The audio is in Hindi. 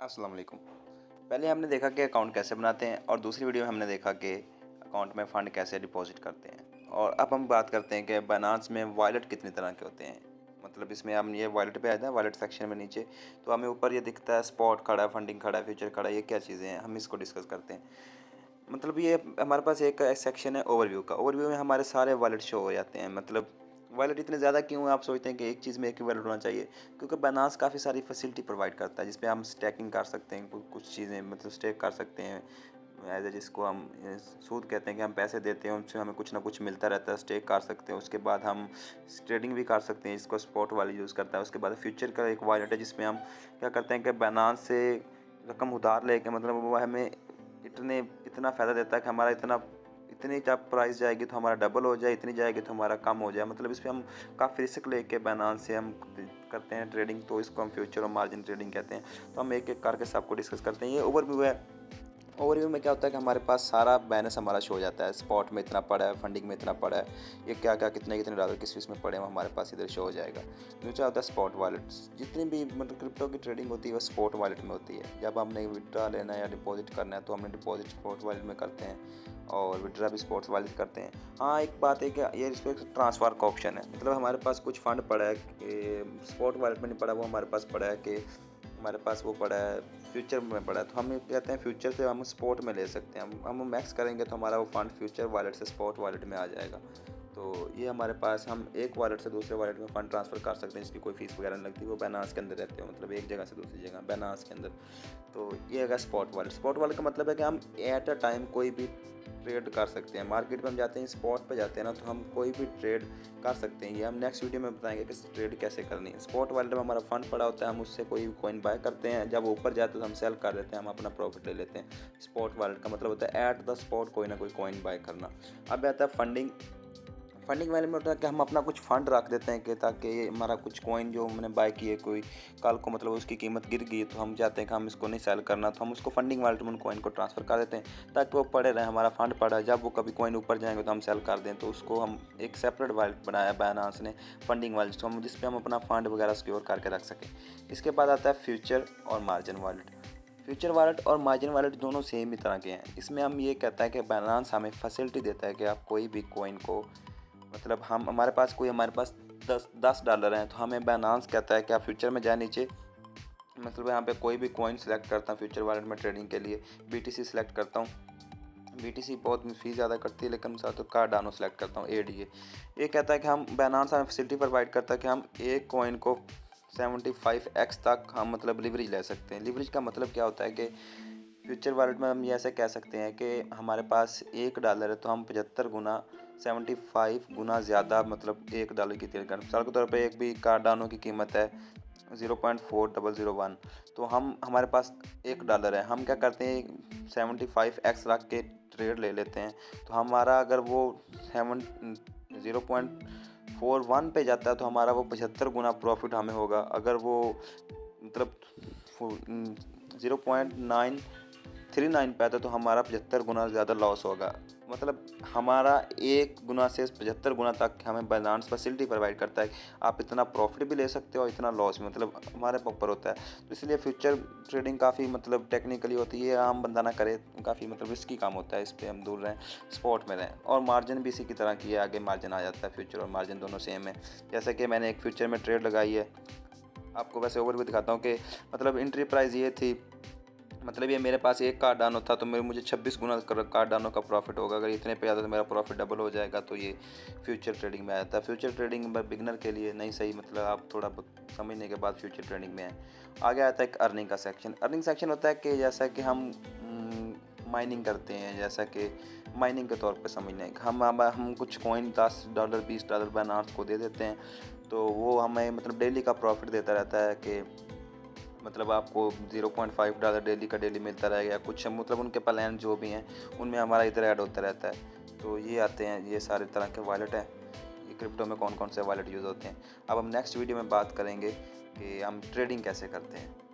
अस्सलाम वालेकुम। पहले हमने देखा कि अकाउंट कैसे बनाते हैं और दूसरी वीडियो में हमने देखा कि अकाउंट में फ़ंड कैसे डिपॉज़िट करते हैं। और अब हम बात करते हैं कि बायनांस में वॉलेट कितनी तरह के होते हैं। मतलब इसमें हम ये वॉलेट पे आए थे, वॉलेट सेक्शन में नीचे तो हमें ऊपर ये दिखता है स्पॉट खड़ा है, फंडिंग खड़ा है, फ्यूचर खड़ा है, ये क्या चीज़ें हैं, हम इसको डिस्कस करते हैं। मतलब ये हमारे पास एक सेक्शन है ओवरव्यू का। ओवरव्यू में हमारे सारे वॉलेट शो हो जाते हैं। मतलब वॉलेट इतने ज़्यादा क्यों हैं, आप सोचते हैं कि एक चीज़ में एक ही वॉलेट होना चाहिए? क्योंकि बायनांस काफ़ी सारी फैसिलिटी प्रोवाइड करता है, जिस पे हम स्टैकिंग कर सकते हैं, कुछ चीज़ें मतलब स्टेक कर सकते हैं। एज़ जिसको हम सूद कहते हैं कि हम पैसे देते हैं, उनसे हमें कुछ ना कुछ मिलता रहता है, स्टेक कर सकते हैं। उसके बाद हम ट्रेडिंग भी कर सकते हैं, जिसको स्पॉट वाली यूज़ करता है। उसके बाद फ्यूचर का एक वॉलेट है, जिसमें हम क्या करते हैं कि बायनांस से रकम उधार लेके मतलब वो हमें इतना फ़ायदा देता है कि हमारा इतनी जब प्राइस जाएगी तो हमारा डबल हो जाए, इतनी जाएगी तो हमारा कम हो जाए। मतलब इस पे हम काफ़ी रिस्क लेके बायनांस से हम करते हैं ट्रेडिंग, तो इसको हम फ्यूचर और मार्जिन ट्रेडिंग कहते हैं। तो हम एक-एक करके सबको डिस्कस करते हैं। ये ओवरव्यू है। ओवरव्यू में क्या होता है कि हमारे पास सारा बैलेंस हमारा शो हो जाता है। स्पॉट में इतना पड़ा है, फंडिंग में इतना पड़ा है, ये क्या-क्या कितने-कितने डॉलर किस चीज़ में पड़े हैं, वो हमारे पास इधर शो हो जाएगा। दूसरा होता है स्पॉट वॉलेट्स। जितनी भी मतलब क्रिप्टो की ट्रेडिंग होती है वो स्पॉट वॉलेट में होती है। जब हमने विथड्रॉ लेना है या डिपॉज़िट करना है तो हमने डिपॉज़िट स्पॉट वॉलेट में करते हैं और विथड्रॉ भी स्पॉट वॉलेट करते हैं। हाँ, एक बात है कि ये इस पे ट्रांसफ़र का ऑप्शन है। मतलब हमारे पास कुछ फंड पड़ा है कि स्पॉट वॉलेट में नहीं पड़ा, वो हमारे पास पड़ा है कि हमारे पास वो पड़ा है फ्यूचर में पड़ा है, तो हम ये कहते हैं फ्यूचर से हम स्पॉट में ले सकते हैं। हम मैक्स करेंगे तो हमारा वो फंड फ्यूचर वॉलेट से स्पॉट वॉलेट में आ जाएगा। तो ये हमारे पास हम एक वॉलेट से दूसरे वॉलेट में फ़ंड ट्रांसफ़र कर सकते हैं, जिसकी कोई फ़ीस वगैरह नहीं लगती। वो बायनांस के अंदर रहते हो, मतलब एक जगह से दूसरी जगह बायनांस के अंदर। तो ये है स्पॉट वॉलेट। स्पॉट वॉलेट का मतलब है कि हम एट अ टाइम कोई भी ट्रेड कर सकते हैं। मार्केट में हम जाते हैं, स्पॉट पे जाते हैं ना, तो हम कोई भी ट्रेड कर सकते हैं। ये हम नेक्स्ट वीडियो में बताएंगे कि ट्रेड कैसे करनी है। स्पॉट वॉलेट में हमारा फंड पड़ा होता है, हम उससे कोई कॉइन बाय करते हैं, जब वो ऊपर जाते तो हम सेल कर देते हैं, हम अपना प्रॉफिट ले लेते हैं। स्पॉट वॉलेट का मतलब होता है एट द स्पॉट कोई ना कोई कॉइन बाय करना। अब आता है फंडिंग। फंडिंग वाले में होता है कि हम अपना कुछ फंड रख देते हैं कि ताकि ये हमारा कुछ कॉइन जो हमने बाय किए, कोई कल को मतलब उसकी कीमत गिर गई तो हम चाहते हैं कि हम इसको नहीं सेल करना, तो हम उसको फंडिंग वॉलेट में उन कॉइन को ट्रांसफ़र कर देते हैं ताकि वो पड़े रहे, हमारा फंड पड़ा है। जब वो कभी कॉइन ऊपर जाएंगे तो हम सेल कर दें, तो उसको हम एक सेपरेट वॉलेट बनाया बायनांस ने, फंडिंग वॉलेट, तो हम जिस पे हम अपना फंड वगैरह सिक्योर करके रख सकें। इसके बाद आता है फ्यूचर और मार्जिन वॉलेट। फ्यूचर वॉलेट और मार्जिन वॉलेट दोनों सेम ही तरह के हैं। इसमें हम ये कहता है कि बायनांस हमें फैसिलिटी देता है कि आप कोई भी कॉइन को मतलब हम हमारे पास दस डॉलर हैं, तो हमें बायनांस कहता है कि आप फ्यूचर में जाए नीचे, मतलब यहाँ पे कोई भी कॉइन सेलेक्ट करता हूँ फ्यूचर वॉलेट में ट्रेडिंग के लिए, बीटीसी सेलेक्ट करता हूँ। बीटीसी बहुत फ़ीस ज़्यादा करती है, लेकिन साथ तो कार्डानो सेलेक्ट करता हूँ, एडीए। ये कहता है कि हम बायनांस हमें फैसिलिटी प्रोवाइड करता है कि हम एक कॉइन को 75x तक हम मतलब लिवरेज ले सकते हैं। लिवरेज का मतलब क्या होता है कि फ्यूचर वॉलेट में हम ये ऐसे कह सकते हैं कि हमारे पास $1 है तो हम 75 गुना 75 गुना ज़्यादा मतलब $1 की ट्रेड कर। मिसाल के तौर पे एक भी कार्डानो की कीमत है 0.4001, तो हमारे पास $1 है, हम क्या करते हैं 75x रख के ट्रेड ले लेते हैं। तो हमारा अगर वो 0.41 पे जाता है तो हमारा वो 75 गुना प्रॉफिट हमें होगा। अगर वो मतलब 0.939 पे आता है तो हमारा 75 गुना ज़्यादा लॉस होगा। मतलब हमारा 1 गुना से 75 गुना तक हमें बायनांस फैसिलिटी प्रोवाइड करता है। आप इतना प्रॉफिट भी ले सकते हो और इतना लॉस भी, मतलब हमारे ऊपर होता है। तो इसलिए फ्यूचर ट्रेडिंग काफ़ी मतलब टेक्निकली होती है, आम बंदा ना करे, काफ़ी मतलब रिस्की काम होता है, इस पे हम दूर रहें, स्पॉट में रहें। और मार्जिन भी इसी की तरह की है, आगे मार्जिन आ जाता है। फ्यूचर और मार्जिन दोनों सेम है। जैसे कि मैंने एक फ्यूचर में ट्रेड लगाई है, आपको वैसे ओवरव्यू दिखाता हूँ कि मतलब एंट्री प्राइस ये थी, मतलब ये मेरे पास एक कार्डानो था तो मुझे 26 गुना कार्डानो का प्रॉफिट होगा। अगर इतने पे आता तो मेरा प्रॉफिट डबल हो जाएगा। तो ये फ्यूचर ट्रेडिंग में आया था। फ्यूचर ट्रेडिंग बिगिनर के लिए नहीं सही, मतलब आप थोड़ा बहुत समझने के बाद फ्यूचर ट्रेडिंग में आए। आगे आता है एक अर्निंग का सेक्शन। अर्निंग सेक्शन होता है कि जैसा कि हम माइनिंग करते हैं, जैसा कि माइनिंग के तौर पे समझना है, हम कुछ कॉइन $10 $20 बायनांस को दे देते हैं, तो वो हमें मतलब डेली का प्रॉफिट देता रहता है कि मतलब आपको $0.5 डेली का डेली मिलता रहेगा, या कुछ मतलब उनके प्लान जो भी हैं उनमें हमारा इधर ऐड होता रहता है। तो ये आते हैं, ये सारे तरह के वॉलेट हैं। ये क्रिप्टो में कौन कौन से वॉलेट यूज़ होते हैं। अब हम नेक्स्ट वीडियो में बात करेंगे कि हम ट्रेडिंग कैसे करते हैं।